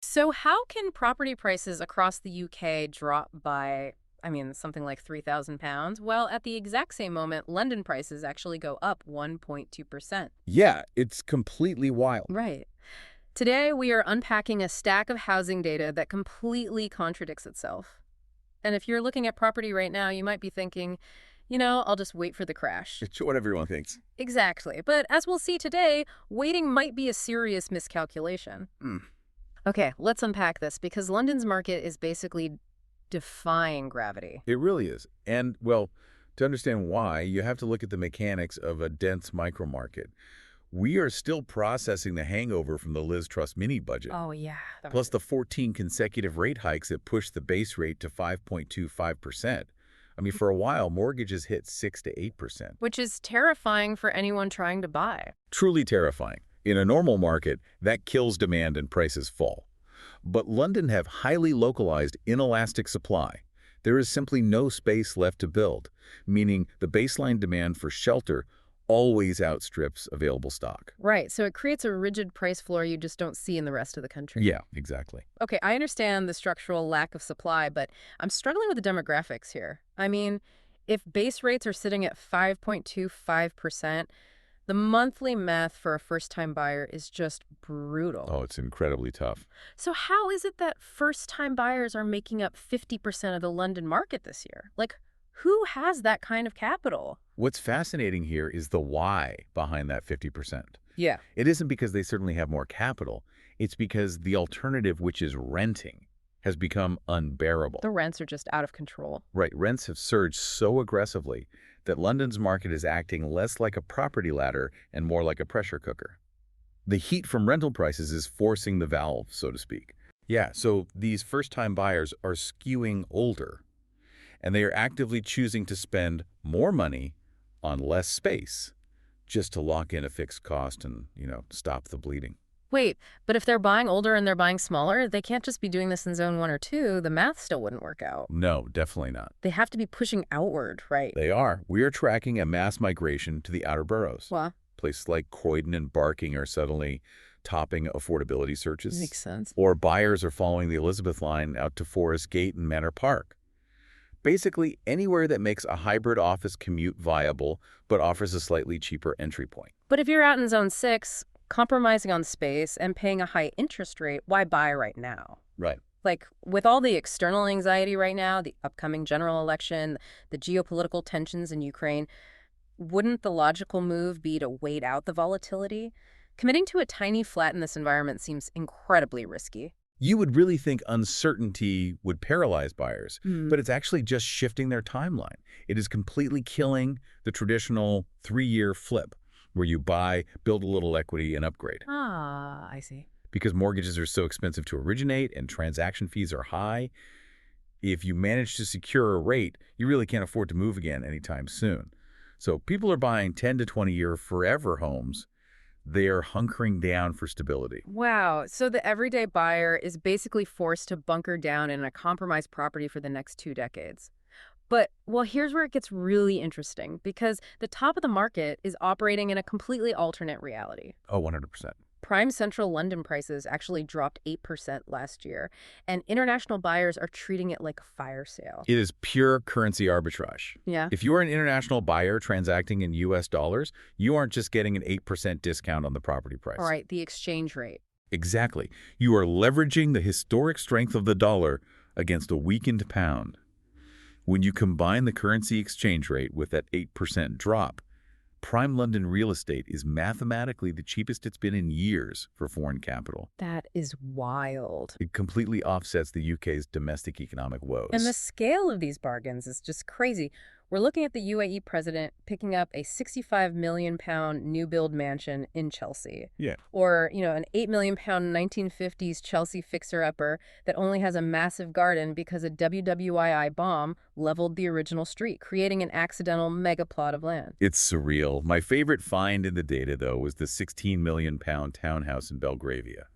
So, how can property prices across the UK drop by, something like £3,000, while at the exact same moment, London prices actually go up 1.2%? Yeah, it's completely wild. Right. Today, we are unpacking a stack of housing data that completely contradicts itself. And if you're looking at property right now, you might be thinking, I'll just wait for the crash. It's what everyone thinks. Exactly. But as we'll see today, waiting might be a serious miscalculation. Mm. Okay, let's unpack this because London's market is basically defying gravity. It really is. And, well, to understand why, you have to look at the mechanics of a dense micromarket. We are still processing the hangover from the Liz Truss mini budget, Oh, yeah. plus the 14 consecutive rate hikes that pushed the base rate to 5.25%. I mean, for a while, mortgages hit 6 to 8%. Which is terrifying for anyone trying to buy. Truly terrifying. In a normal market, that kills demand and prices fall. But London have highly localized, inelastic supply. There is simply no space left to build, meaning the baseline demand for shelter always outstrips available stock. Right, so it creates a rigid price floor you just don't see in the rest of the country. Yeah, exactly. Okay, I understand the structural lack of supply, but I'm struggling with the demographics here. If base rates are sitting at 5.25%, the monthly math for a first-time buyer is just brutal. Oh, it's incredibly tough. So how is it that first-time buyers are making up 50% of the London market this year? Like, who has that kind of capital? What's fascinating here is the why behind that 50%. Yeah. It isn't because they certainly have more capital. It's because the alternative, which is renting, has become unbearable. The rents are just out of control. Right, rents have surged so aggressively that London's market is acting less like a property ladder and more like a pressure cooker. The heat from rental prices is forcing the valve, so to speak. Yeah, so these first-time buyers are skewing older, and they are actively choosing to spend more money on less space just to lock in a fixed cost and, stop the bleeding. Wait, but if they're buying older and they're buying smaller, they can't just be doing this in zone 1 or 2. The math still wouldn't work out. No, definitely not. They have to be pushing outward, right? They are. We are tracking a mass migration to the outer boroughs. Well, Places like Croydon and Barking are suddenly topping affordability searches. makes sense. Or buyers are following the Elizabeth line out to Forest Gate and Manor Park. Basically, anywhere that makes a hybrid office commute viable but offers a slightly cheaper entry point. But if you're out in zone 6, compromising on space and paying a high interest rate, why buy right now? Right. Like, with all the external anxiety right now, the upcoming general election, the geopolitical tensions in Ukraine, wouldn't the logical move be to wait out the volatility? Committing to a tiny flat in this environment seems incredibly risky. You would really think uncertainty would paralyze buyers, Hmm. but it's actually just shifting their timeline. It is completely killing the traditional 3-year flip, where you buy, build a little equity, and upgrade. Ah, I see. Because mortgages are so expensive to originate and transaction fees are high, if you manage to secure a rate, you really can't afford to move again anytime soon. So people are buying 10 to 20-year forever homes. They are hunkering down for stability. Wow, so the everyday buyer is basically forced to bunker down in a compromised property for the next 2 decades. But, well, here's where it gets really interesting, because the top of the market is operating in a completely alternate reality. Oh, 100%. Prime central London prices actually dropped 8% last year, and international buyers are treating it like a fire sale. It is pure currency arbitrage. Yeah. If you're an international buyer transacting in U.S. dollars, you aren't just getting an 8% discount on the property price. All right, the exchange rate. Exactly. You are leveraging the historic strength of the dollar against a weakened pound. When you combine the currency exchange rate with that 8% drop, prime London real estate is mathematically the cheapest it's been in years for foreign capital. That is wild. It completely offsets the UK's domestic economic woes. And the scale of these bargains is just crazy. We're looking at the UAE president picking up a £65 million new build mansion in Chelsea. Yeah. Or, an £8 million 1950s Chelsea fixer-upper that only has a massive garden because a WWII bomb leveled the original street, creating an accidental mega plot of land. It's surreal. My favorite find in the data, though, was the £16 million townhouse in Belgravia.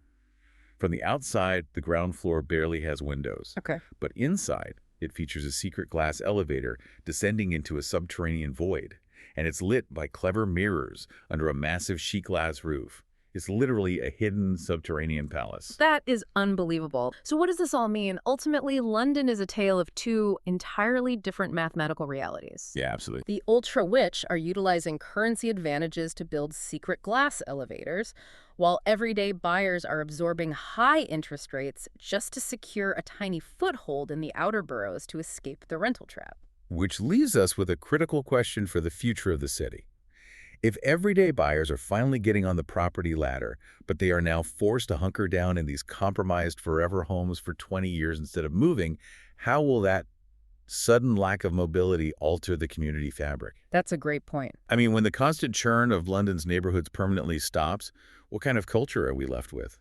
From the outside, the ground floor barely has windows. Okay. But inside, it features a secret glass elevator descending into a subterranean void, and it's lit by clever mirrors under a massive sheet glass roof. It's literally a hidden subterranean palace. That is unbelievable. So what does this all mean? Ultimately, London is a tale of two entirely different mathematical realities. Yeah, absolutely. The ultra-rich are utilizing currency advantages to build secret glass elevators, while everyday buyers are absorbing high interest rates just to secure a tiny foothold in the outer boroughs to escape the rental trap. Which leaves us with a critical question for the future of the city. If everyday buyers are finally getting on the property ladder, but they are now forced to hunker down in these compromised forever homes for 20 years instead of moving, how will that sudden lack of mobility alter the community fabric? That's a great point. I mean, when the constant churn of London's neighborhoods permanently stops, what kind of culture are we left with?